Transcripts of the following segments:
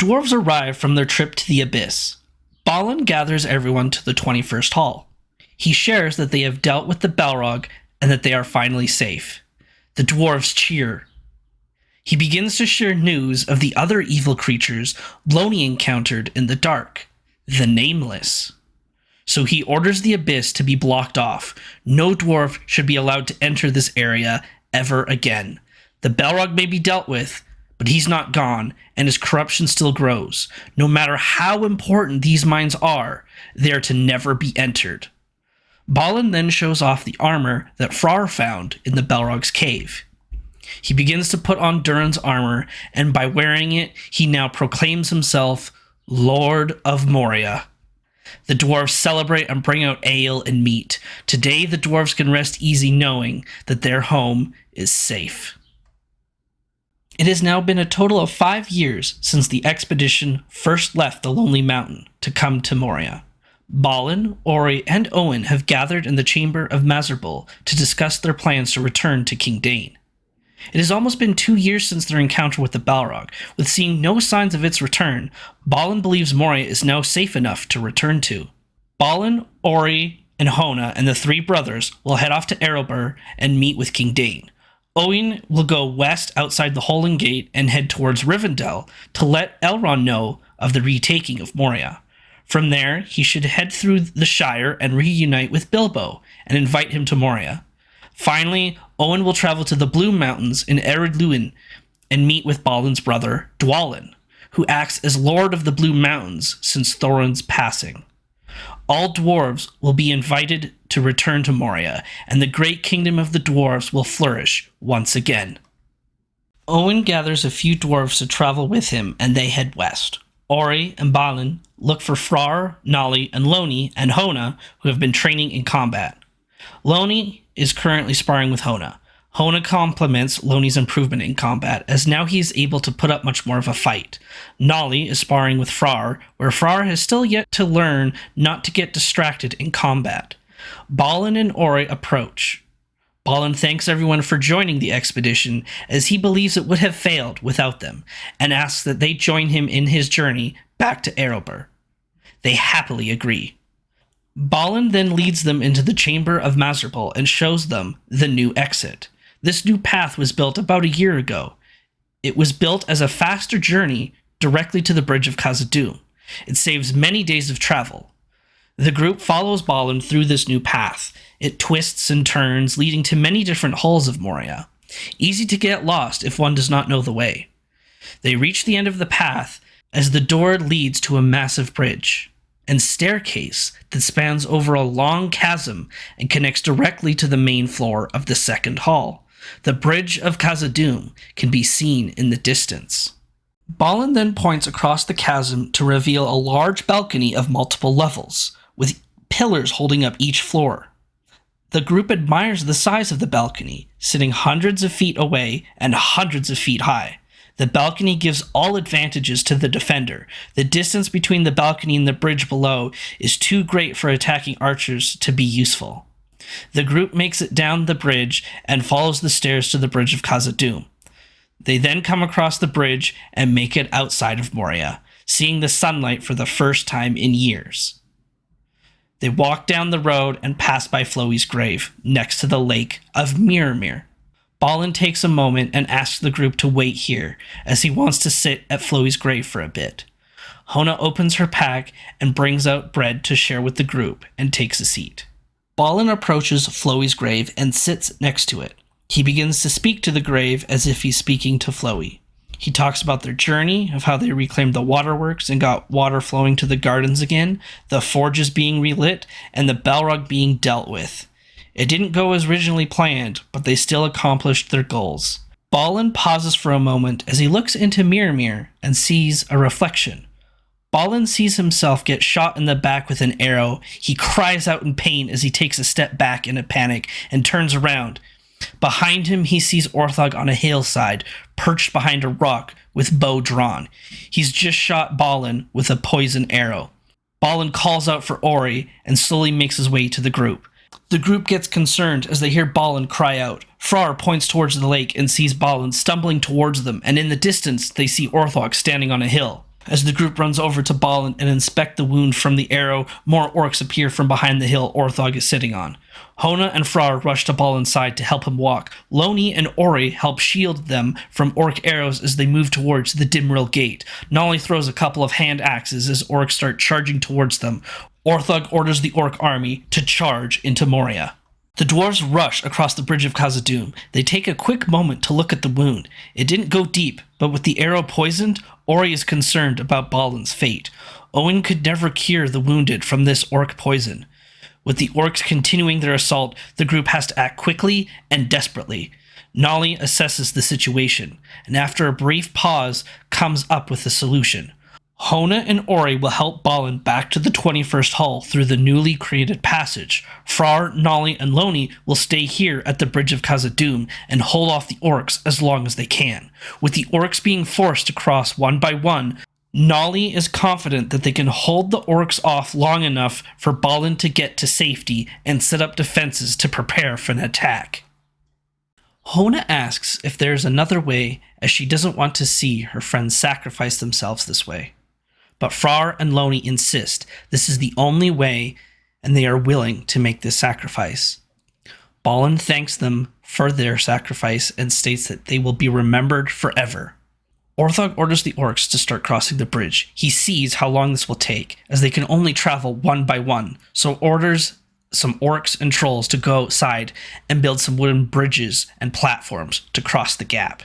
dwarves arrive from their trip to the Abyss. Balin gathers everyone to the 21st Hall. He shares that they have dealt with the Balrog and that they are finally safe. The dwarves cheer. He begins to share news of the other evil creatures Looney encountered in the dark, the Nameless. So he orders the Abyss to be blocked off. No dwarf should be allowed to enter this area ever again. The Balrog may be dealt with, but he's not gone, and his corruption still grows. No matter how important these mines are, they are to never be entered. Balin then shows off the armor that Frar found in the Balrog's cave. He begins to put on Durin's armor, and by wearing it, he now proclaims himself Lord of Moria. The dwarves celebrate and bring out ale and meat. Today, the dwarves can rest easy knowing that their home is safe. It has now been a total of 5 years since the expedition first left the Lonely Mountain to come to Moria. Balin, Ori, and Owen have gathered in the chamber of Mazarbul to discuss their plans to return to King Dain. It has almost been 2 years since their encounter with the Balrog. With seeing no signs of its return, Balin believes Moria is now safe enough to return to. Balin, Ori, and Hona and the 3 brothers will head off to Erebor and meet with King Dain. Owen will go west outside the Holen Gate and head towards Rivendell to let Elrond know of the retaking of Moria. From there, he should head through the Shire and reunite with Bilbo and invite him to Moria. Finally, Owen will travel to the Blue Mountains in Ered Luin and meet with Balin's brother, Dwalin, who acts as Lord of the Blue Mountains since Thorin's passing. All dwarves will be invited to return to Moria, and the great kingdom of the dwarves will flourish once again. Owen gathers a few dwarves to travel with him, and they head west. Ori and Balin look for Frar, Nolly, and Looney and Hona, who have been training in combat. Looney is currently sparring with Hona. Hona compliments Looney's improvement in combat, as now he is able to put up much more of a fight. Nolly is sparring with Frar, where Frar has still yet to learn not to get distracted in combat. Balin and Ori approach. Balin thanks everyone for joining the expedition, as he believes it would have failed without them, and asks that they join him in his journey back to Erebor. They happily agree. Balin then leads them into the chamber of Mazarbul and shows them the new exit. This new path was built about a year ago. It was built as a faster journey directly to the bridge of Khazad-dûm. It saves many days of travel. The group follows Balin through this new path. It twists and turns, leading to many different halls of Moria. Easy to get lost if one does not know the way. They reach the end of the path as the door leads to a massive bridge and staircase that spans over a long chasm and connects directly to the main floor of the second hall. The bridge of Khazad-dûm can be seen in the distance. Balin then points across the chasm to reveal a large balcony of multiple levels, with pillars holding up each floor. The group admires the size of the balcony, sitting hundreds of feet away and hundreds of feet high. The balcony gives all advantages to the defender. The distance between the balcony and the bridge below is too great for attacking archers to be useful. The group makes it down the bridge and follows the stairs to the bridge of Khazad-dûm. They then come across the bridge and make it outside of Moria, seeing the sunlight for the first time in years. They walk down the road and pass by Flowey's grave, next to the lake of Mirror. Balin takes a moment and asks the group to wait here, as he wants to sit at Flowey's grave for a bit. Hona opens her pack and brings out bread to share with the group and takes a seat. Balin approaches Flowey's grave and sits next to it. He begins to speak to the grave as if he's speaking to Flowey. He talks about their journey, of how they reclaimed the waterworks and got water flowing to the gardens again, the forges being relit, and the Balrog being dealt with. It didn't go as originally planned, but they still accomplished their goals. Balin pauses for a moment as he looks into Mirror and sees a reflection. Balin sees himself get shot in the back with an arrow. He cries out in pain as he takes a step back in a panic and turns around. Behind him, he sees Orthog on a hillside, perched behind a rock with bow drawn. He's just shot Balin with a poison arrow. Balin calls out for Ori and slowly makes his way to the group. The group gets concerned as they hear Balin cry out. Frar points towards the lake and sees Balin stumbling towards them, and in the distance, they see Orthog standing on a hill. As the group runs over to Balin and inspect the wound from the arrow, more orcs appear from behind the hill Orthog is sitting on. Hona and Frar rush to Balin's side to help him walk. Looney and Ori help shield them from orc arrows as they move towards the Dimrill gate. Nolly throws a couple of hand axes as orcs start charging towards them. Orthog orders the orc army to charge into Moria. The dwarves rush across the bridge of Khazad-dûm. They take a quick moment to look at the wound. It didn't go deep, but with the arrow poisoned, Ori is concerned about Balin's fate. Owen could never cure the wounded from this orc poison. With the orcs continuing their assault, the group has to act quickly and desperately. Nolly assesses the situation, and after a brief pause, comes up with a solution. Hona and Ori will help Balin back to the 21st Hall through the newly created passage. Frar, Nolly, and Looney will stay here at the Bridge of Khazad-dûm and hold off the orcs as long as they can. With the orcs being forced to cross one by one, Nolly is confident that they can hold the orcs off long enough for Balin to get to safety and set up defenses to prepare for an attack. Hona asks if there is another way, as she doesn't want to see her friends sacrifice themselves this way. But Frar and Looney insist this is the only way, and they are willing to make this sacrifice. Balin thanks them for their sacrifice and states that they will be remembered forever. Orthog orders the orcs to start crossing the bridge. He sees how long this will take, as they can only travel one by one, so orders some orcs and trolls to go outside and build some wooden bridges and platforms to cross the gap.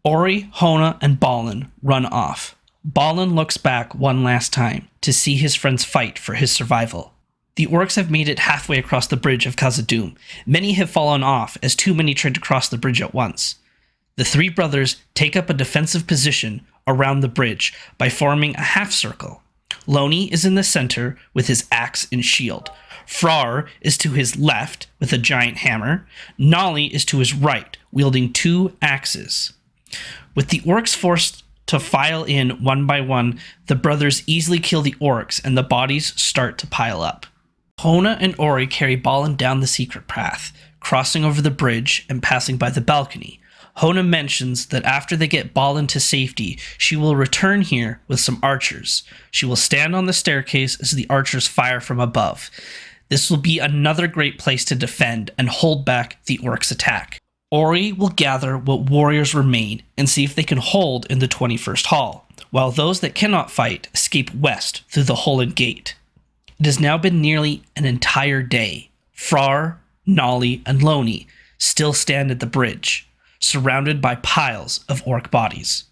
Ori, Hona, and Balin run off. Balin looks back one last time to see his friends fight for his survival. The orcs have made it halfway across the bridge of Khazad-dûm. Many have fallen off as too many tried to cross the bridge at once. The three brothers take up a defensive position around the bridge by forming a half circle. Looney is in the center with his axe and shield. Frar is to his left with a giant hammer. Nolly is to his right, wielding two axes. With the orcs forced to file in one by one, the brothers easily kill the orcs and the bodies start to pile up. Hona and Ori carry Balin down the secret path, crossing over the bridge and passing by the balcony. Hona mentions that after they get Balin to safety, she will return here with some archers. She will stand on the staircase as the archers fire from above. This will be another great place to defend and hold back the orcs' attack. Ori will gather what warriors remain and see if they can hold in the 21st Hall, while those that cannot fight escape west through the Hollin Gate. It has now been nearly an entire day. Frar, Nolly, and Looney still stand at the bridge, surrounded by piles of orc bodies.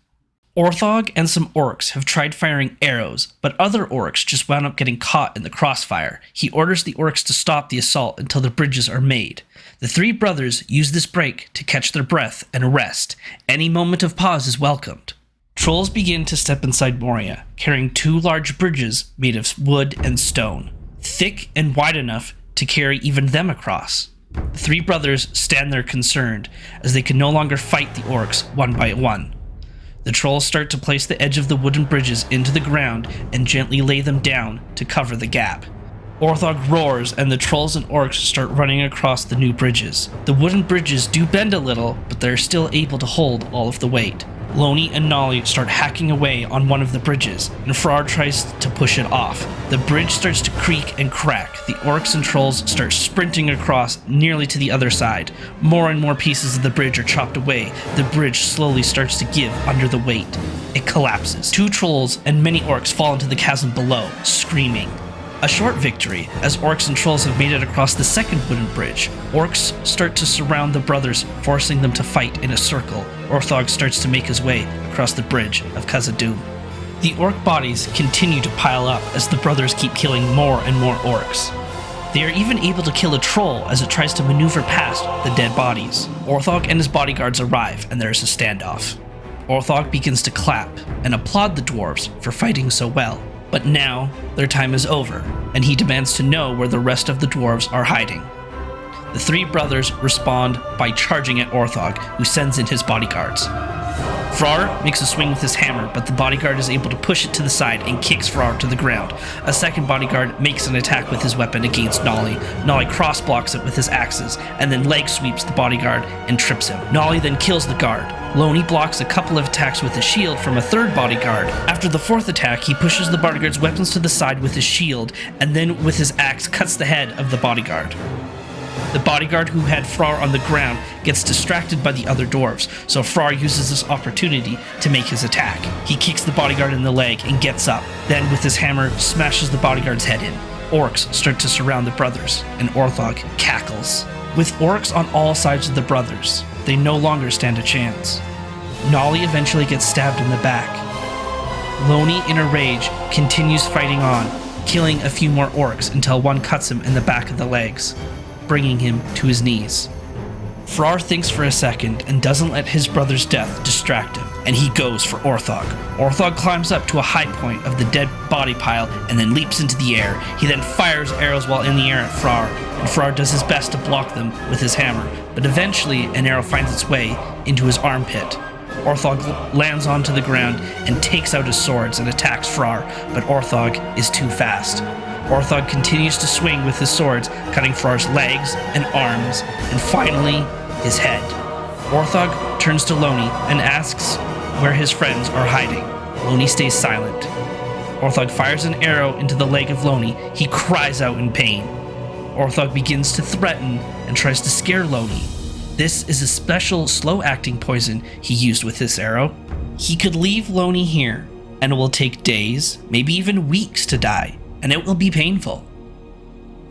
Orthog and some orcs have tried firing arrows, but other orcs just wound up getting caught in the crossfire. He orders the orcs to stop the assault until the bridges are made. The three brothers use this break to catch their breath and rest. Any moment of pause is welcomed. Trolls begin to step inside Moria, carrying two large bridges made of wood and stone, thick and wide enough to carry even them across. The three brothers stand there concerned, as they can no longer fight the orcs one by one. The trolls start to place the edge of the wooden bridges into the ground and gently lay them down to cover the gap. Orthog roars and the trolls and orcs start running across the new bridges. The wooden bridges do bend a little, but they're still able to hold all of the weight. Looney and Nolly start hacking away on one of the bridges, and Frar tries to push it off. The bridge starts to creak and crack. The orcs and trolls start sprinting across nearly to the other side. More and more pieces of the bridge are chopped away. The bridge slowly starts to give under the weight. It collapses. Two trolls and many orcs fall into the chasm below, screaming. A short victory, as orcs and trolls have made it across the second wooden bridge. Orcs start to surround the brothers, forcing them to fight in a circle. Orthog starts to make his way across the bridge of Khazad-dûm. The orc bodies continue to pile up as the brothers keep killing more and more orcs. They are even able to kill a troll as it tries to maneuver past the dead bodies. Orthog and his bodyguards arrive, and there is a standoff. Orthog begins to clap and applaud the dwarves for fighting so well. But now, their time is over, and he demands to know where the rest of the dwarves are hiding. The three brothers respond by charging at Orthog, who sends in his bodyguards. Frar makes a swing with his hammer, but the bodyguard is able to push it to the side and kicks Frar to the ground. A second bodyguard makes an attack with his weapon against Nolly. Nolly cross-blocks it with his axes, and then leg sweeps the bodyguard and trips him. Nolly then kills the guard. Looney blocks a couple of attacks with his shield from a third bodyguard. After the fourth attack, he pushes the bodyguard's weapons to the side with his shield, and then with his axe cuts the head of the bodyguard. The bodyguard who had Frar on the ground gets distracted by the other dwarves, so Frar uses this opportunity to make his attack. He kicks the bodyguard in the leg and gets up, then with his hammer smashes the bodyguard's head in. Orcs start to surround the brothers, and Orthog cackles. With orcs on all sides of the brothers, they no longer stand a chance. Nolly eventually gets stabbed in the back. Looney, in a rage, continues fighting on, killing a few more orcs until one cuts him in the back of the legs, bringing him to his knees. Frar thinks for a second and doesn't let his brother's death distract him, and he goes for Orthog. Orthog climbs up to a high point of the dead body pile and then leaps into the air. He then fires arrows while in the air at Frar, and Frar does his best to block them with his hammer, but eventually an arrow finds its way into his armpit. Orthog lands onto the ground and takes out his swords and attacks Frar, but Orthog is too fast. Orthog continues to swing with his swords, cutting Frar's legs and arms, and finally, his head. Orthog turns to Looney and asks where his friends are hiding. Looney stays silent. Orthog fires an arrow into the leg of Looney. He cries out in pain. Orthog begins to threaten and tries to scare Looney. This is a special slow-acting poison he used with this arrow. He could leave Looney here, and it will take days, maybe even weeks to die, and it will be painful.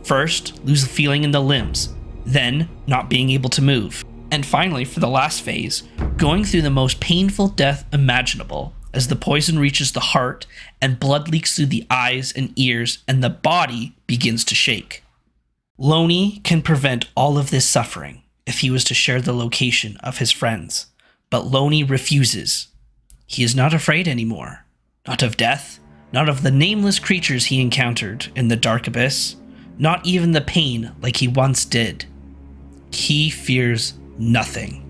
First, lose the feeling in the limbs, then not being able to move, and finally, for the last phase, going through the most painful death imaginable as the poison reaches the heart and blood leaks through the eyes and ears and the body begins to shake. Looney can prevent all of this suffering if he was to share the location of his friends, but Looney refuses. He is not afraid anymore, not of death, not of the nameless creatures he encountered in the dark abyss, not even the pain like he once did. He fears nothing.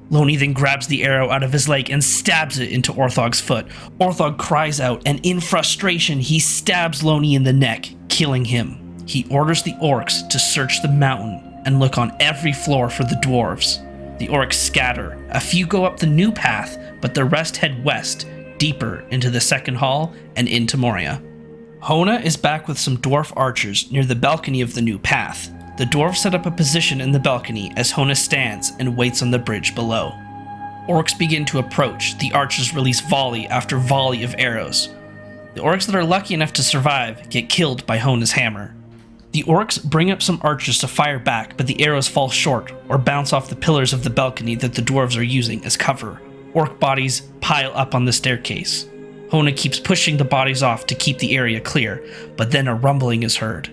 Looney then grabs the arrow out of his leg and stabs it into Orthog's foot. Orthog cries out, and in frustration, he stabs Looney in the neck, killing him. He orders the orcs to search the mountain and look on every floor for the dwarves. The orcs scatter. A few go up the new path, but the rest head west, deeper into the second hall and into Moria. Hona is back with some dwarf archers near the balcony of the new path. The dwarves set up a position in the balcony as Hona stands and waits on the bridge below. Orcs begin to approach. The archers release volley after volley of arrows. The orcs that are lucky enough to survive get killed by Hona's hammer. The orcs bring up some archers to fire back, but the arrows fall short or bounce off the pillars of the balcony that the dwarves are using as cover. Orc bodies pile up on the staircase. Hona keeps pushing the bodies off to keep the area clear, but then a rumbling is heard.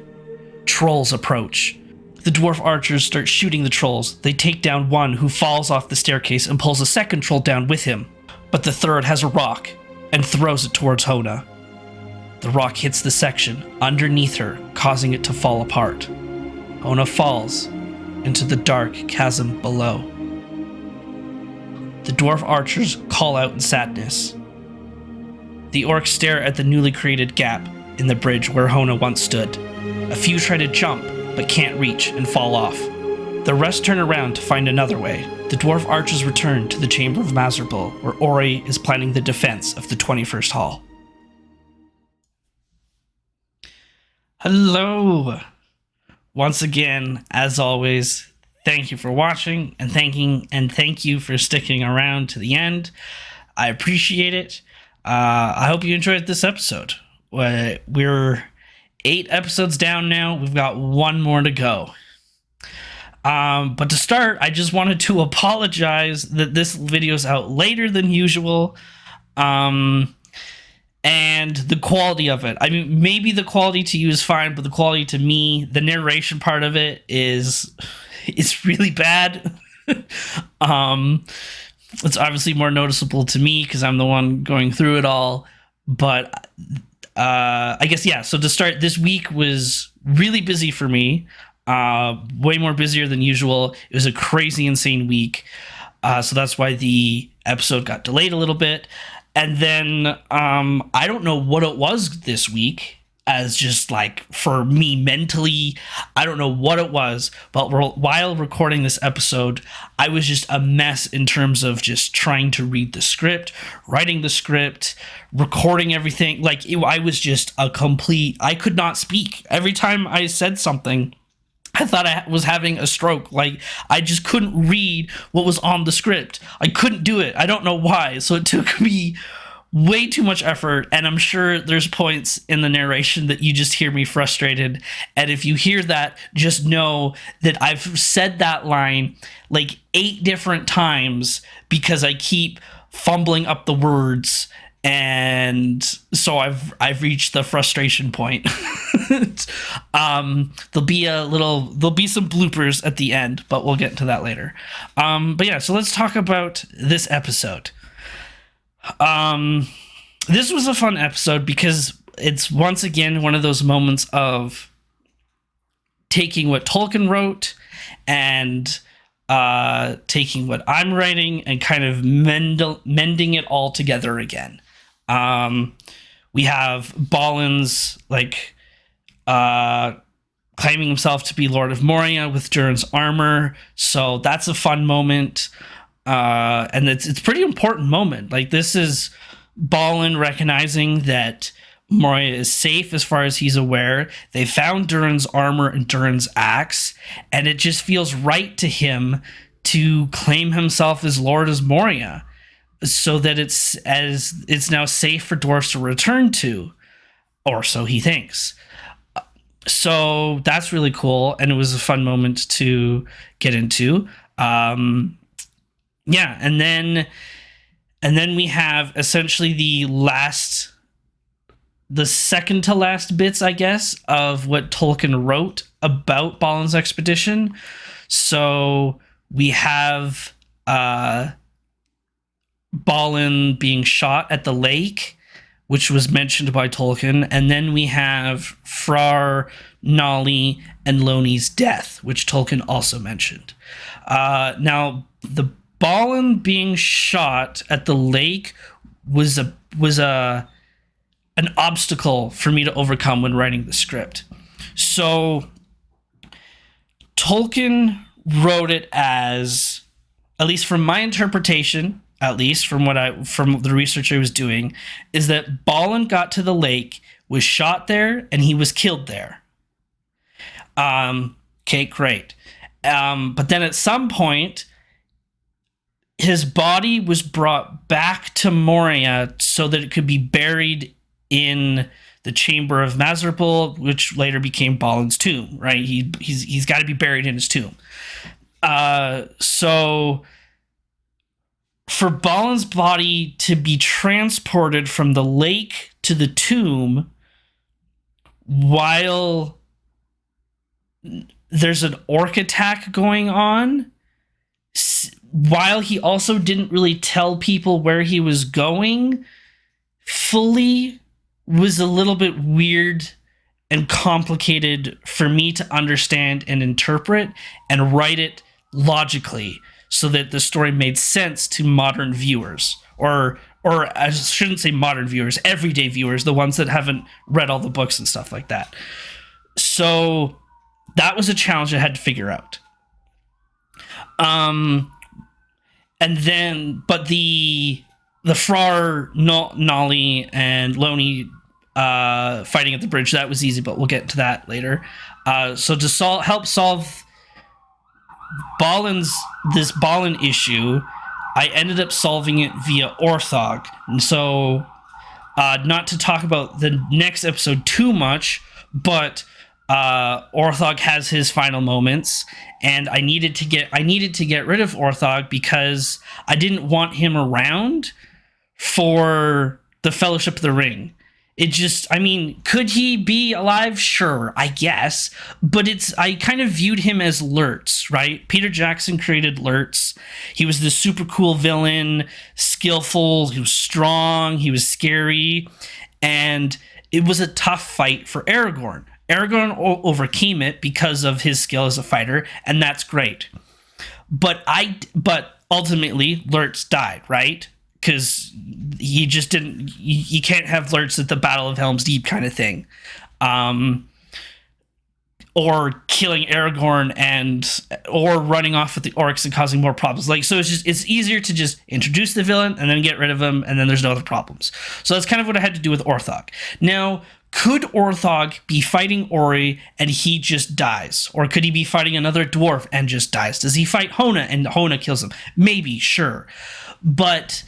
Trolls approach. The dwarf archers start shooting the trolls. They take down one who falls off the staircase and pulls a second troll down with him, but the third has a rock and throws it towards Hona. The rock hits the section underneath her, causing it to fall apart. Hona falls into the dark chasm below. The dwarf archers call out in sadness. The orcs stare at the newly created gap in the bridge where Hona once stood. A few try to jump, but can't reach and fall off. The rest turn around to find another way. The dwarf archers return to the Chamber of Mazarbul, where Ori is planning the defense of the 21st Hall. Hello! Once again, as always, thank you for watching, and thank you for sticking around to the end. I appreciate it. I hope you enjoyed this episode. We're 8 episodes down now. We've got 1 more to go. But to start, I just wanted to apologize that this video's out later than usual. And the quality of it. I mean, maybe the quality to you is fine, but the quality to me, the narration part of it it's really bad. It's obviously more noticeable to me because I'm the one going through it all. But I guess, yeah. So to start, this week was really busy for me. Way more busier than usual. It was a crazy, insane week. So that's why the Episode got delayed a little bit. And then I don't know what it was this week, as just like for me mentally, I don't know what it was, but while recording this episode, I was just a mess in terms of just trying to read the script, writing the script, recording everything. Like I was just I could not speak. Every time I said something, I thought I was having a stroke. Like, I just couldn't read what was on the script. I couldn't do it. I don't know why. So it took me way too much effort, and I'm sure there's points in the narration that you just hear me frustrated. And if you hear that, just know that I've said that line like 8 different times because I keep fumbling up the words. And so I've reached the frustration point. There'll be some bloopers at the end, but we'll get into that later. But yeah, so let's talk about this episode. This was a fun episode because it's once again one of those moments of taking what Tolkien wrote and taking what I'm writing and kind of mending it all together again. We have Balin's claiming himself to be Lord of Moria with Durin's armor, so that's a fun moment. And it's pretty important moment. Like, this is Balin recognizing that Moria is safe as far as he's aware. They found Durin's armor and Durin's axe, and it just feels right to him to claim himself as Lord of Moria, so that it's now safe for dwarves to return to, or so he thinks. So that's really cool, and it was a fun moment to get into. And then we have essentially the second to last bits, I guess, of what Tolkien wrote about Balin's expedition. So we have Balin being shot at the lake, which was mentioned by Tolkien, and then we have Frar, Nolly, and Looney's death, which Tolkien also mentioned. Now, the Balin being shot at the lake was an obstacle for me to overcome when writing the script. So Tolkien wrote it as, at least from my interpretation, at least from the research I was doing, is that Balin got to the lake, was shot there, and he was killed there. Okay, great. But then at some point, his body was brought back to Moria so that it could be buried in the chamber of Mazarbul, which later became Balin's tomb, right? He's got to be buried in his tomb. So for Balin's body to be transported from the lake to the tomb while there's an orc attack going on, while he also didn't really tell people where he was going fully, was a little bit weird and complicated for me to understand and interpret and write it logically so that the story made sense to modern viewers, or I shouldn't say modern viewers, everyday viewers, the ones that haven't read all the books and stuff like that. So that was a challenge I had to figure out. And then, but the Frar, Nolly, and Looney fighting at the bridge, that was easy, but we'll get to that later. So to help solve this Balin issue, I ended up solving it via Orthog. And so, not to talk about the next episode too much, but Orthog has his final moments, and I needed to get rid of Orthog because I didn't want him around for the Fellowship of the Ring. It just, I mean, could he be alive? Sure, I guess. But I kind of viewed him as Lurtz, right? Peter Jackson created Lurtz. He was this super cool villain, skillful, he was strong, he was scary, and it was a tough fight for Aragorn. Aragorn overcame it because of his skill as a fighter, and that's great. But ultimately Lurtz died, right? Because he just didn't. You can't have Lurtz at the Battle of Helm's Deep kind of thing, or killing Aragorn or running off with the orcs and causing more problems. Like, so it's easier to just introduce the villain and then get rid of him, and then there's no other problems. So that's kind of what I had to do with Orthog. Now, could Orthog be fighting Ori and he just dies? Or could he be fighting another dwarf and just dies? Does he fight Hona and Hona kills him? Maybe, sure. But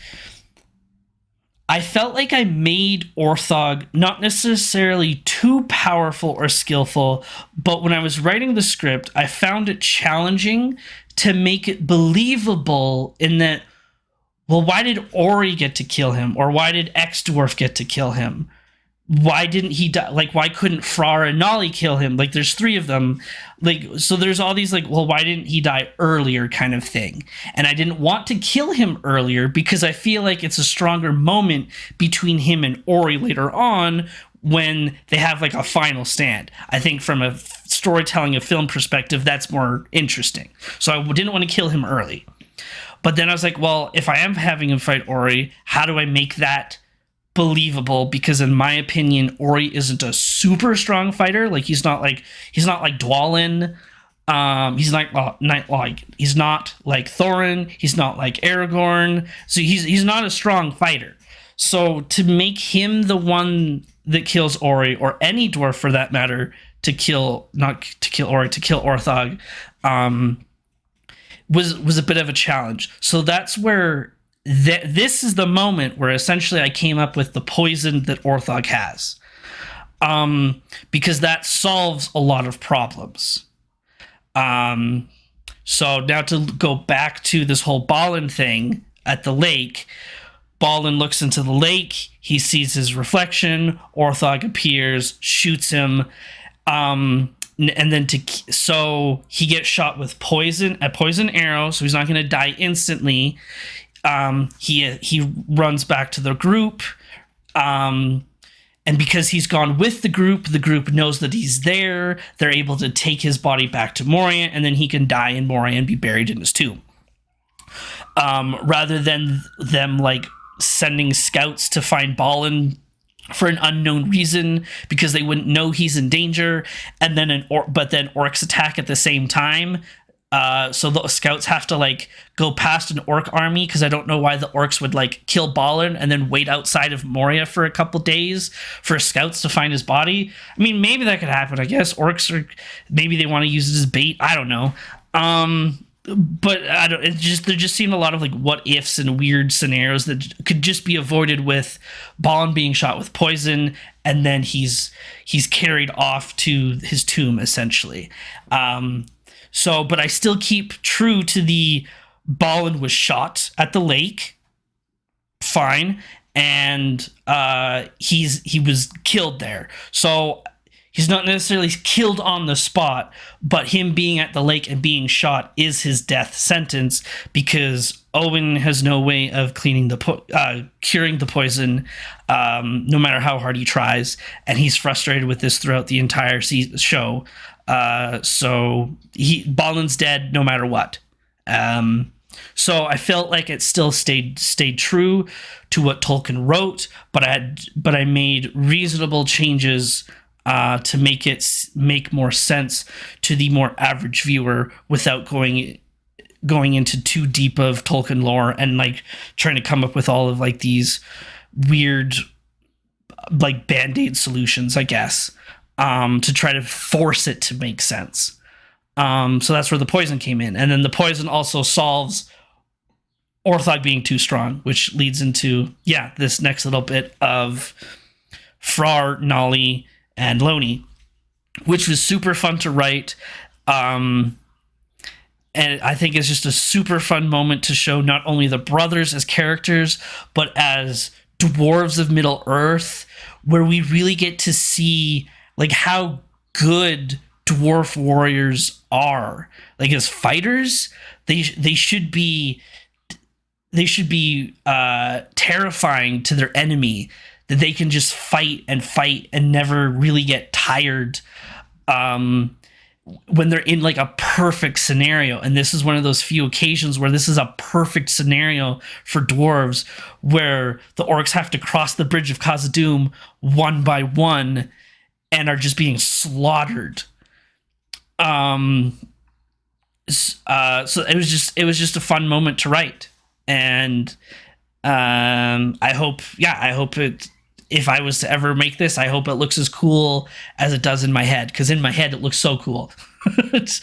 I felt like I made Orthog not necessarily too powerful or skillful, but when I was writing the script, I found it challenging to make it believable in that, well, why did Ori get to kill him? Or why did X-Dwarf get to kill him? Why didn't he die? Like, why couldn't Frar and Nolly kill him? Like, there's 3 of them. Like, so there's all these, like, well, why didn't he die earlier kind of thing? And I didn't want to kill him earlier because I feel like it's a stronger moment between him and Ori later on when they have, like, a final stand. I think from a storytelling, a film perspective, that's more interesting. So I didn't want to kill him early. But then I was like, well, if I am having him fight Ori, how do I make that believable? Because in my opinion, Ori isn't a super strong fighter. Like, he's not like Dwalin. He's not like Thorin. He's not like Aragorn. So he's not a strong fighter. So to make him the one that kills Ori, or any dwarf for that matter, to kill Orthog, was a bit of a challenge. So that's where this is the moment where essentially I came up with the poison that Orthog has, because that solves a lot of problems. So now to go back to this whole Balin thing at the lake, Balin looks into the lake, he sees his reflection, Orthog appears, shoots him, and then so he gets shot with a poison arrow, so he's not going to die instantly. He runs back to the group, and because he's gone with the group knows that he's there. They're able to take his body back to Moria, and then he can die in Moria and be buried in his tomb. Rather than them like sending scouts to find Balin for an unknown reason because they wouldn't know he's in danger, and then but then orcs attack at the same time. So the scouts have to like go past an orc army, because I don't know why the orcs would like kill Balin and then wait outside of Moria for a couple days for scouts to find his body. I mean, maybe that could happen. I guess orcs maybe they want to use it as bait. I don't know. But I don't. There just seemed a lot of like what ifs and weird scenarios that could just be avoided with Balin being shot with poison, and then he's carried off to his tomb essentially. So, but I still keep true to the Balin was shot at the lake, fine, and he was killed there. So he's not necessarily killed on the spot, but him being at the lake and being shot is his death sentence, because Owen has no way of curing the poison, no matter how hard he tries, and he's frustrated with this throughout the entire show. So Balin's dead no matter what. So I felt like it still stayed true to what Tolkien wrote, but I made reasonable changes to make more sense to the more average viewer without going into too deep of Tolkien lore and like trying to come up with all of like these weird like band-aid solutions, I guess, to try to force it to make sense. So that's where the poison came in. And then the poison also solves Orthog being too strong, which leads into, this next little bit of Frar, Nolly, and Looney, which was super fun to write. And I think it's just a super fun moment to show not only the brothers as characters, but as dwarves of Middle Earth, where we really get to see like how good dwarf warriors are. Like as fighters, they should be terrifying to their enemy, that they can just fight and never really get tired. when they're in like a perfect scenario, and this is one of those few occasions where this is a perfect scenario for dwarves, where the orcs have to cross the bridge of Khazad-dûm one by one and are just being slaughtered. So it was just a fun moment to write, and I hope it. If I was to ever make this, I hope it looks as cool as it does in my head, because in my head it looks so cool. But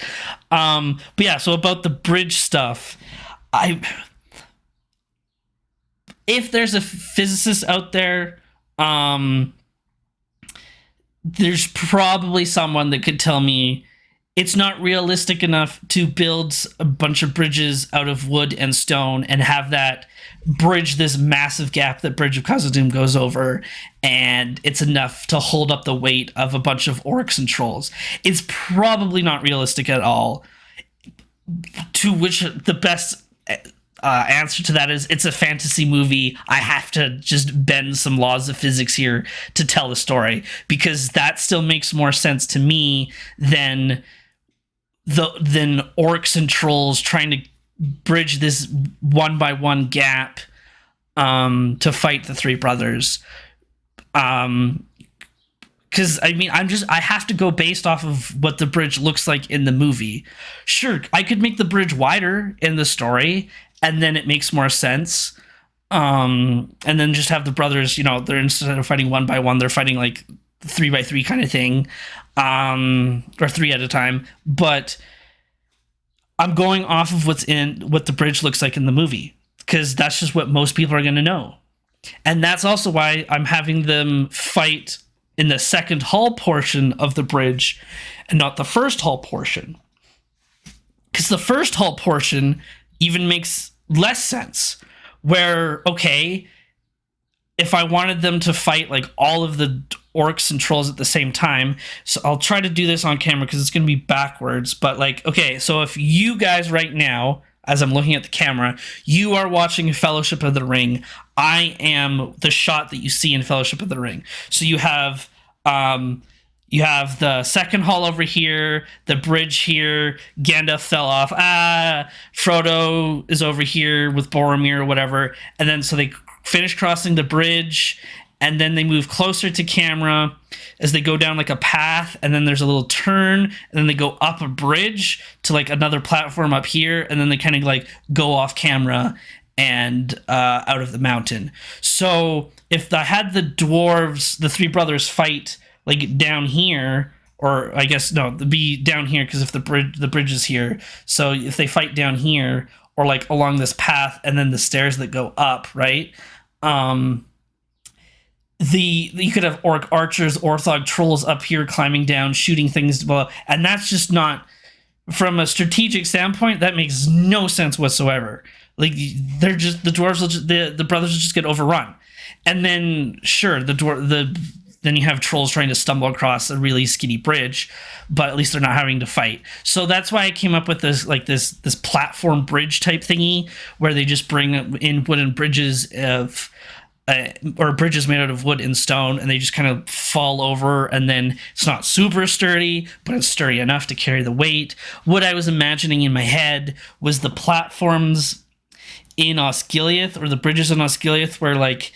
yeah, so about the bridge stuff, if there's a physicist out there, there's probably someone that could tell me it's not realistic enough to build a bunch of bridges out of wood and stone and have that bridge this massive gap that Bridge of Khazad-dûm goes over, and it's enough to hold up the weight of a bunch of orcs and trolls. It's probably not realistic at all. To which the best answer to that is, it's a fantasy movie. I have to just bend some laws of physics here to tell the story, because that still makes more sense to me than orcs and trolls trying to bridge this one by one gap to fight the three brothers. Because I mean, I have to go based off of what the bridge looks like in the movie. Sure, I could make the bridge wider in the story, and then it makes more sense. And then just have the brothers, they're, instead of fighting one by one, they're fighting like 3 by 3 kind of thing, or 3 at a time. But I'm going off of what the bridge looks like in the movie, because that's just what most people are going to know. And that's also why I'm having them fight in the second hull portion of the bridge and not the first hull portion. Because the first hull portion even makes less sense. Where, okay, if I wanted them to fight like all of the orcs and trolls at the same time, so I'll try to do this on camera because it's going to be backwards, but like, okay, so if you guys right now, as I'm looking at the camera, you are watching Fellowship of the Ring, I am the shot that you see in Fellowship of the Ring. So you have the second hall over here, the bridge here, Gandalf fell off, Frodo is over here with Boromir or whatever, and then so they finish crossing the bridge, and then they move closer to camera as they go down like a path, and then there's a little turn, and then they go up a bridge to like another platform up here, and then they kind of like go off camera and out of the mountain. So if I had the dwarves, the three brothers fight like down here, or I guess no, be down here, because if the bridge is here, so if they fight down here or like along this path and then the stairs that go up, right? You could have orc archers, orthog trolls up here climbing down, shooting things below, and that's just not, from a strategic standpoint, that makes no sense whatsoever. Like, they're just, the dwarves will just, the brothers will just get overrun, and then sure, then you have trolls trying to stumble across a really skinny bridge, but at least they're not having to fight. So that's why I came up with this platform bridge type thingy, where they just bring in wooden bridges or bridges made out of wood and stone, and they just kind of fall over, and then it's not super sturdy, but it's sturdy enough to carry the weight. What I was imagining in my head was the platforms in Osgiliath, or the bridges in Osgiliath, where like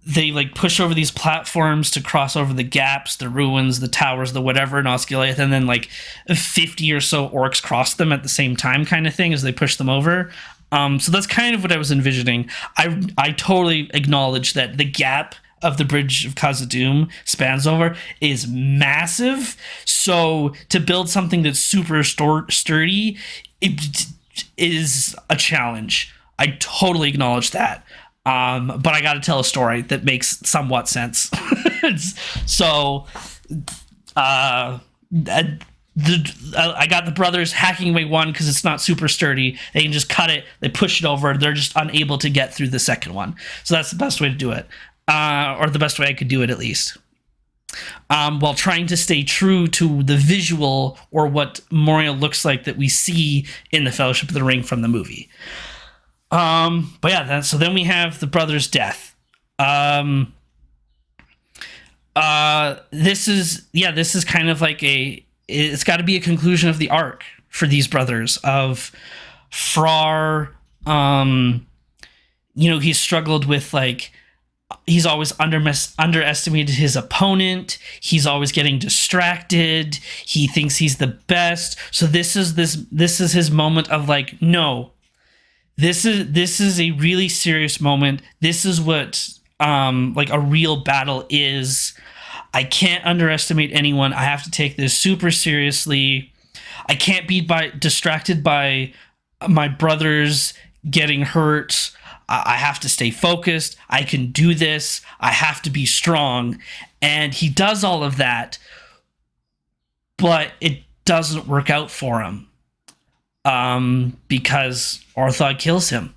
they like push over these platforms to cross over the gaps, the ruins, the towers, the whatever in Osgiliath, and then like 50 or so orcs cross them at the same time, kind of thing, as they push them over. So that's kind of what I was envisioning. I totally acknowledge that the gap of the Bridge of Khazad-dûm spans over is massive. So to build something that's super sturdy, it is a challenge. I totally acknowledge that. But I got to tell a story that makes somewhat sense. So, I got the brothers hacking away one because it's not super sturdy. They can just cut it, they push it over, they're just unable to get through the second one. So that's the best way to do it, or the best way I could do it, at least, while trying to stay true to the visual, or what Moria looks like that we see in the Fellowship of the Ring from the movie. But yeah, so then we have the brothers' death. This is kind of like it's got to be a conclusion of the arc for these brothers of Frar. He's struggled with, like, he's always underestimated his opponent. He's always getting distracted. He thinks he's the best. So this is his moment of, like, no, this is a really serious moment. This is what like a real battle is. I can't underestimate anyone. I have to take this super seriously. I can't be distracted by my brothers getting hurt. I have to stay focused. I can do this. I have to be strong. And he does all of that, but it doesn't work out for him because Orthog kills him.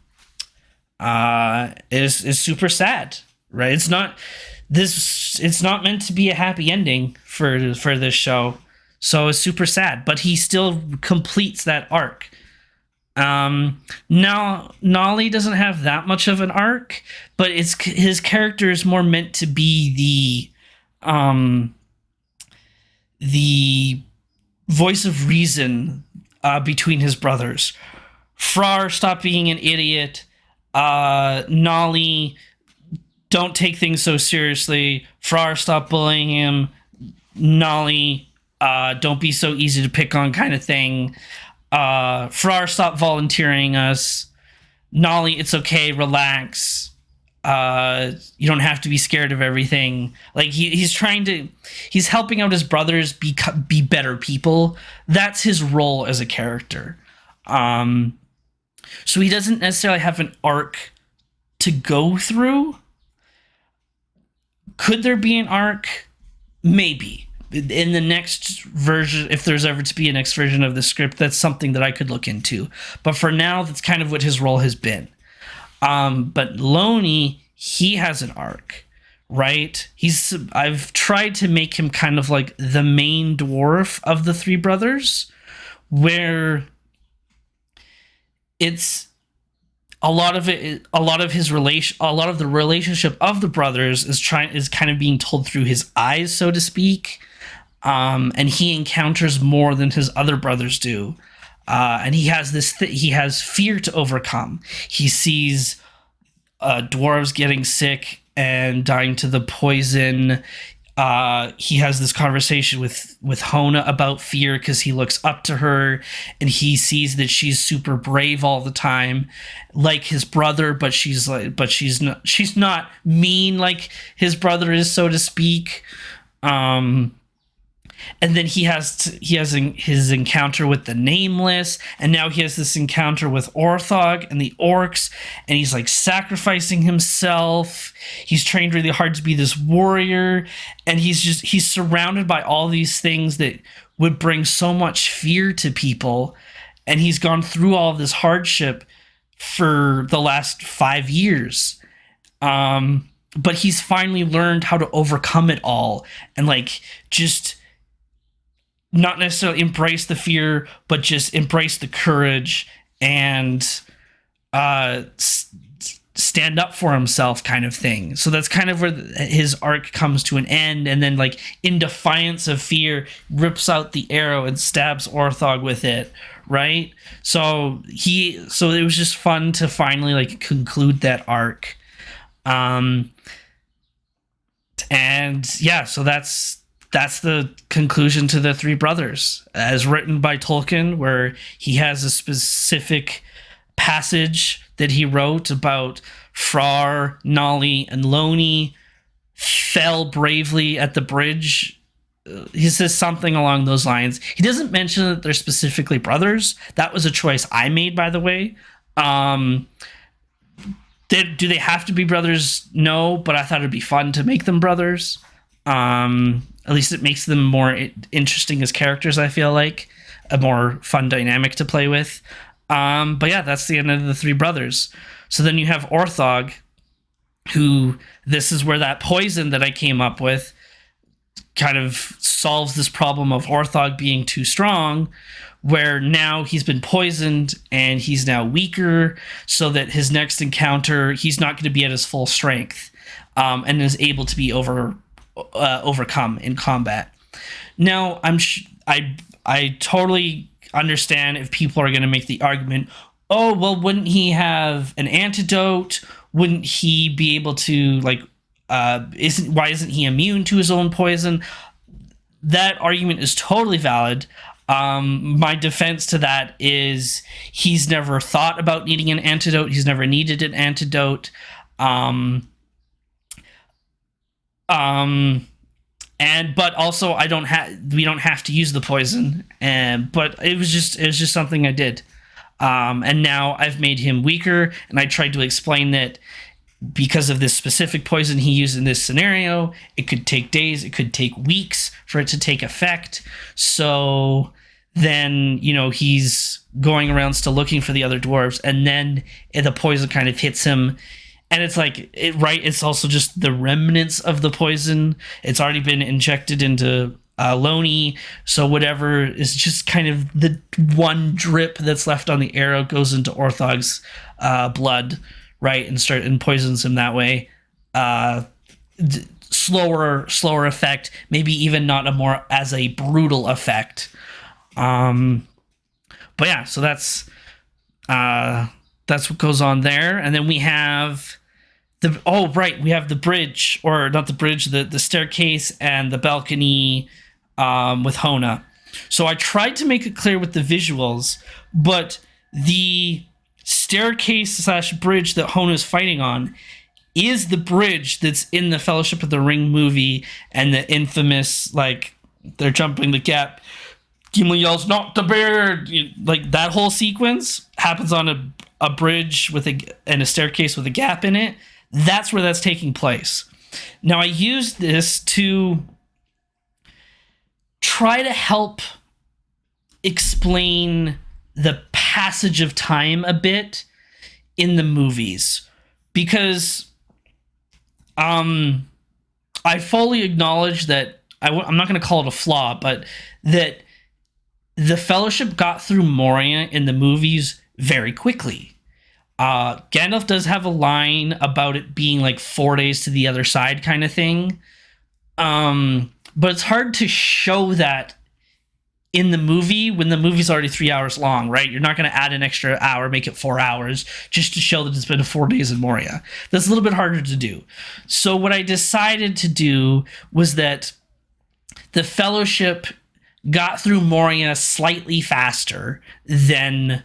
Is super sad, right? It's not meant to be a happy ending for this show. So it's super sad, but he still completes that arc. Now Nolly doesn't have that much of an arc, but his character is more meant to be the voice of reason between his brothers. Frar, stop being an idiot. Nolly, don't take things so seriously. Frar, stop bullying him. Nolly, don't be so easy to pick on, kind of thing. Frar, stop volunteering us. Nolly, it's okay, relax. You don't have to be scared of everything. Like, he's helping out his brothers be better people. That's his role as a character. So he doesn't necessarily have an arc to go through. Could there be an arc? Maybe. In the next version, if there's ever to be a next version of the script, that's something that I could look into. But for now, that's kind of what his role has been. But Looney, he has an arc, right? I've tried to make him kind of like the main dwarf of the three brothers, where it's a lot of the relationship of the brothers is kind of being told through his eyes, so to speak. And he encounters more than his other brothers do. And he has he has fear to overcome. He sees dwarves getting sick and dying to the poison. He has this conversation with Hona about fear because he looks up to her and he sees that she's super brave all the time, like his brother, but she's not mean like his brother is, so to speak. And then he has his encounter with the Nameless, and now he has this encounter with Orthog and the orcs, and he's like sacrificing himself. He's trained really hard to be this warrior, and he's surrounded by all these things that would bring so much fear to people, and he's gone through all of this hardship for the last 5 years. But he's finally learned how to overcome it all and like just not necessarily embrace the fear, but just embrace the courage and stand up for himself, kind of thing. So that's kind of where his arc comes to an end. And then, like, in defiance of fear, rips out the arrow and stabs Orthog with it, right? So it was just fun to finally like conclude that arc. And yeah, so that's the conclusion to the three brothers as written by Tolkien, where he has a specific passage that he wrote about Frar, Nolly, and Looney fell bravely at the bridge. He says something along those lines. He doesn't mention that they're specifically brothers. That was a choice I made, by the way. Do they have to be brothers? No, but I thought it'd be fun to make them brothers. At least it makes them more interesting as characters, I feel like. A more fun dynamic to play with. But yeah, that's the end of the three brothers. So then you have Orthog, who, this is where that poison that I came up with kind of solves this problem of Orthog being too strong, where now he's been poisoned and he's now weaker, so that his next encounter, he's not going to be at his full strength, and is able to be overcome in combat. Now, I I totally understand if people are going to make the argument, oh, well, wouldn't he have an antidote? Wouldn't he be able to, like, why isn't he immune to his own poison? That argument is totally valid. My defense to that is he's never thought about needing an antidote. He's never needed an antidote. But also we don't have to use the poison. But it was just something I did. And now I've made him weaker, and I tried to explain that because of this specific poison he used in this scenario, it could take days, it could take weeks for it to take effect. So then, he's going around still looking for the other dwarves, and then the poison kind of hits him. And it's like, it's also just the remnants of the poison. It's already been injected into Looney, so whatever is just kind of the one drip that's left on the arrow goes into Orthog's blood, right, and poisons him that way. Slower effect, maybe even not as a brutal effect. But yeah, so that's what goes on there. And then we have we have the bridge, or not the bridge, the staircase and the balcony with Hona. So I tried to make it clear with the visuals, but the staircase / bridge that Hona is fighting on is the bridge that's in the Fellowship of the Ring movie, and the infamous, like, they're jumping the gap. Gimli yells, "Not the beard!" Like, that whole sequence happens on a bridge and a staircase with a gap in it. That's where that's taking place. Now, I used this to try to help explain the passage of time a bit in the movies, because I fully acknowledge that I'm not going to call it a flaw, but that the Fellowship got through Moria in the movies very quickly. Gandalf does have a line about it being like 4 days to the other side kind of thing. But it's hard to show that in the movie when the movie's already 3 hours long, right? You're not going to add an extra hour, make it 4 hours just to show that it's been 4 days in Moria. That's a little bit harder to do. So what I decided to do was that the Fellowship got through Moria slightly faster than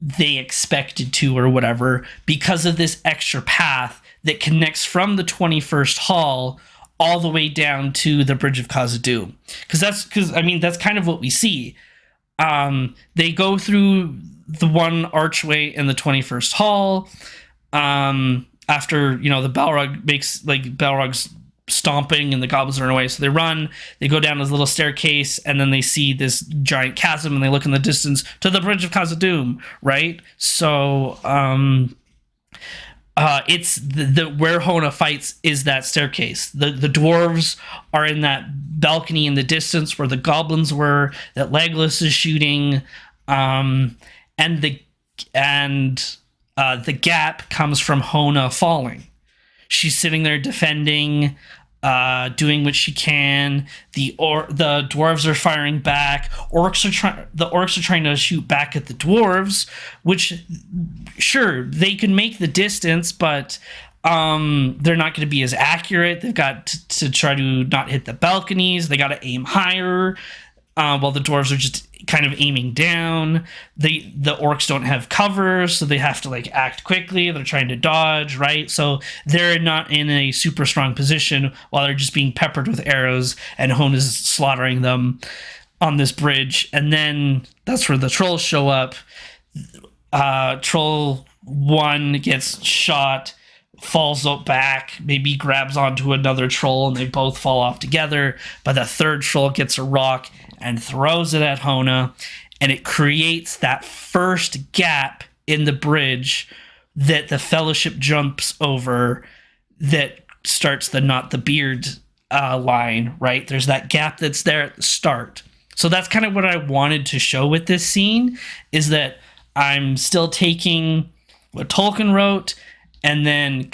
they expected to, or whatever, because of this extra path that connects from the 21st Hall all the way down to the Bridge of Khazad-dûm. Because that's kind of what we see. They go through the one archway in the 21st Hall. After, the Balrog's stomping and the goblins run away, so they run, they go down this little staircase, and then they see this giant chasm, and they look in the distance to the Bridge of Khazad-dûm, right? So it's the where Hona fights is that staircase. The dwarves are in that balcony in the distance where the goblins were, that Legolas is shooting, and the gap comes from Hona falling. She's sitting there defending, doing what she can. The dwarves are firing back. The orcs are trying to shoot back at the dwarves, which, sure, they can make the distance, but they're not going to be as accurate. They've got to try to not hit the balconies. They got to aim higher, while the dwarves are just kind of aiming down. The orcs don't have cover, so they have to act quickly. They're trying to dodge, right? So they're not in a super strong position while they're just being peppered with arrows, and Hona's slaughtering them on this bridge. And then that's where the trolls show up. Troll 1 gets shot, falls up back, maybe grabs onto another troll, and they both fall off together. But the third troll gets a rock and throws it at Hona, and it creates that first gap in the bridge that the Fellowship jumps over, that starts the not the beard line, right? There's that gap that's there at the start. So that's kind of what I wanted to show with this scene, is that I'm still taking what Tolkien wrote and then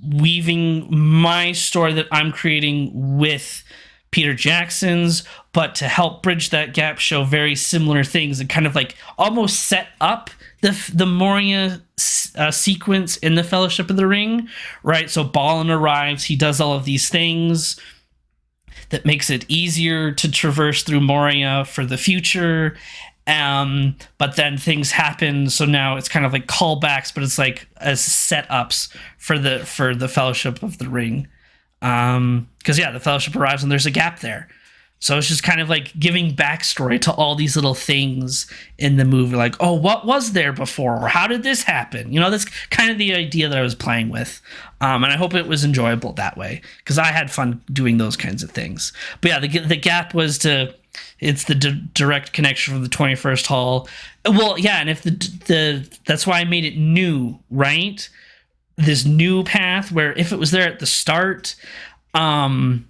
weaving my story that I'm creating with Peter Jackson's, but to help bridge that gap, show very similar things and kind of like almost set up the Moria sequence in the Fellowship of the Ring, right? So Balin arrives, he does all of these things that makes it easier to traverse through Moria for the future. But then things happen, so now it's kind of like callbacks, but it's like as setups for the Fellowship of the Ring. Because the Fellowship arrives and there's a gap there. So it's just kind of like giving backstory to all these little things in the movie, like, oh, what was there before? Or how did this happen? That's kind of the idea that I was playing with. And I hope it was enjoyable that way, because I had fun doing those kinds of things. But yeah, the gap was it's the direct connection from the 21st Hall. Well, yeah, and if that's why I made it new, right? This new path, where if it was there at the start, then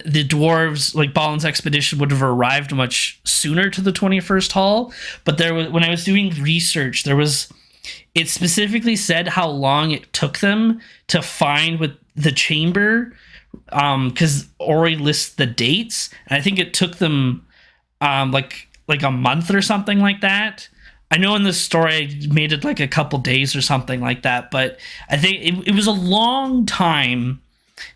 the dwarves, like Balin's expedition, would have arrived much sooner to the 21st Hall. But when I was doing research, it specifically said how long it took them to find with the chamber, because Ori lists the dates, and I think it took them like a month or something like that. I know in the story I made it like a couple days or something like that, but I think it was a long time.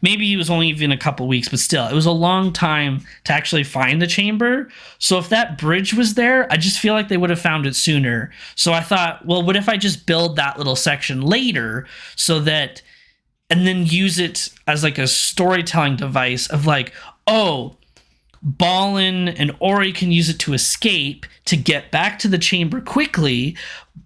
Maybe it was only even a couple weeks, but still, it was a long time to actually find the chamber. So if that bridge was there, I just feel like they would have found it sooner. So I thought, well, what if I just build that little section later, and then use it as like a storytelling device of like, oh, Balin and Ori can use it to escape to get back to the chamber quickly,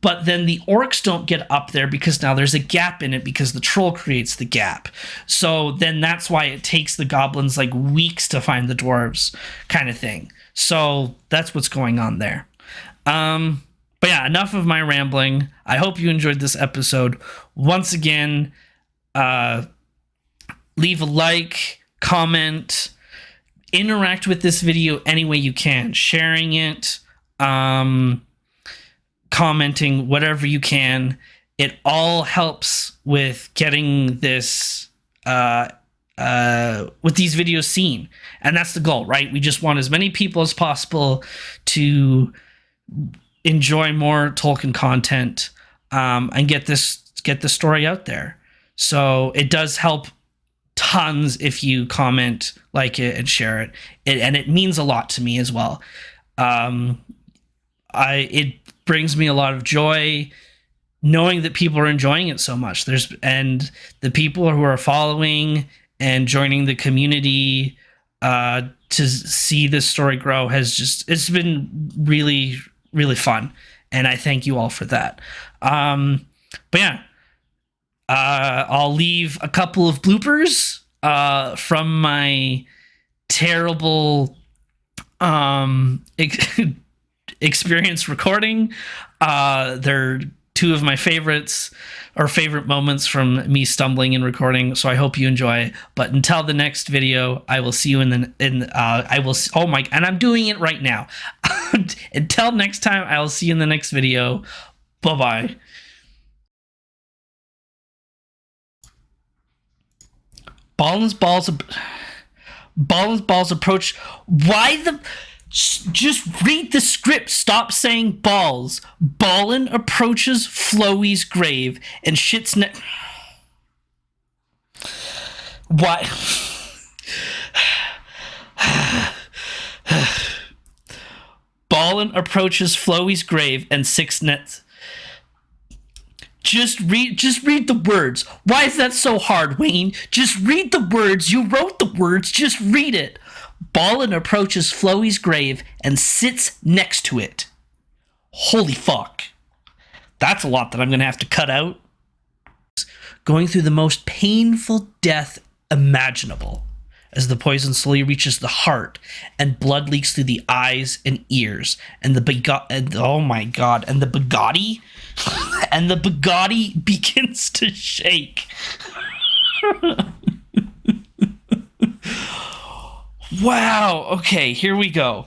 but then the orcs don't get up there because now there's a gap in it because the troll creates the gap. So then that's why it takes the goblins like weeks to find the dwarves, kind of thing. So that's what's going on there. But yeah, enough of my rambling. I hope you enjoyed this episode. Once again, leave a like, comment, interact with this video any way you can, sharing it, commenting, whatever you can. It all helps with getting this with these videos seen, and that's the goal, right? We just want as many people as possible to enjoy more Tolkien content, and get the story out there. So it does help tons if you comment, like it, and share it. And it means a lot to me as well. It brings me a lot of joy knowing that people are enjoying it so much. And the people who are following and joining the community to see this story grow it's been really, really fun. And I thank you all for that. But yeah, I'll leave a couple of bloopers from my terrible experience recording. They're two of my favorites, or favorite moments from me stumbling and recording. So I hope you enjoy. But until the next video, I will see you and I'm doing it right now. Until next time, I'll see you in the next video. Bye-bye. Balin's balls approach. Why the... Just read the script. Stop saying balls. Balin approaches Flowey's grave and shits Why? Balin approaches Flowey's grave and six nets. Just read the words. Why is that so hard, Wayne? Just read the words. You wrote the words. Just read it. Balin approaches Flowey's grave and sits next to it. Holy fuck. That's a lot that I'm going to have to cut out. Going through the most painful death imaginable as the poison slowly reaches the heart and blood leaks through the eyes and ears. And the Bugatti and the Bugatti begins to shake. Wow. Okay, here we go.